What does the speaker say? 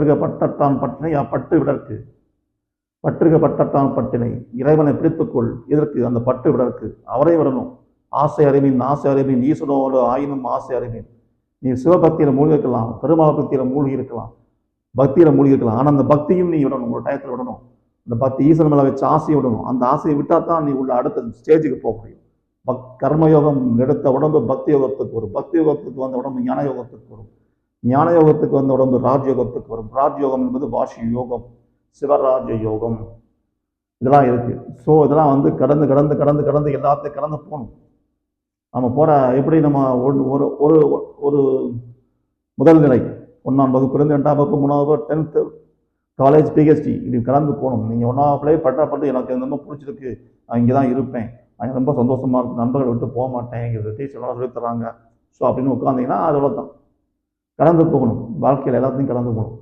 பற்றுக பட்டத்தான் பட்டினை அப்பட்டு விடற்கு. பற்றுக பட்டத்தான் பட்டினை, இறைவனை பிடித்துக்கொள். இதற்கு அந்த பட்டு விடற்கு அவரை விடணும். ஆசை அறிவின் ஆசை அறிவின் ஈஸ்வரோடு ஆயினும் ஆசை அறிவின். நீ சிவபக்தியில் மூழ்கி இருக்கலாம், பெருமாள் பக்தியில் மூழ்கி இருக்கலாம், பக்தியில் மூழ்கி இருக்கலாம். ஆனால் அந்த பக்தியும் நீ விடணும், ஒரு டயத்தில் விடணும். அந்த பக்தி ஈஸ்வரன் மேலே வச்சு ஆசையை விடணும். அந்த ஆசையை விட்டால் தான் நீ உள்ள அடுத்த ஸ்டேஜுக்கு போக முடியும். கர்மயோகம் எடுத்த உடம்பு பக்தி யோகத்துக்கு வரும், பக்தி யோகத்துக்கு வந்த உடம்பு ஞான யோகத்துக்கு வரும், ஞான யோகத்துக்கு வந்த உடம்பு ராஜயோகத்துக்கு வரும். ராஜயோகம் என்பது வாஷி யோகம், சிவராஜ யோகம், இதெல்லாம் இருக்கு. ஸோ இதெல்லாம் வந்து கடந்து கடந்து கடந்து கடந்து எல்லாத்தையும் கடந்து போகணும். நம்ம போகிற எப்படி நம்ம ஒரு ஒரு ஒரு முதல் நிலை 1ஆம் வகுப்புலேருந்து 2ஆம் வகுப்பு 3ஆம் வகுப்பு 10th காலேஜ் பிஹெச்டி இப்படி கடந்து போகணும். நீங்கள் 1ஆம் வகுப்புலேயே பட்டு எனக்கு ரொம்ப பிடிச்சிருக்கு, நான் இங்கே தான் இருப்பேன், அங்கே ரொம்ப சந்தோஷமாக இருக்கும், நண்பர்கள் விட்டு போக மாட்டேன், இங்கே டீச்சர்லாம் சொல்லி தராங்க, ஸோ அப்படின்னு உட்காந்திங்கன்னா அதோட தான் கடந்து போகணும். வாழ்க்கையில் எல்லாத்தையும் கடந்து போகணும்.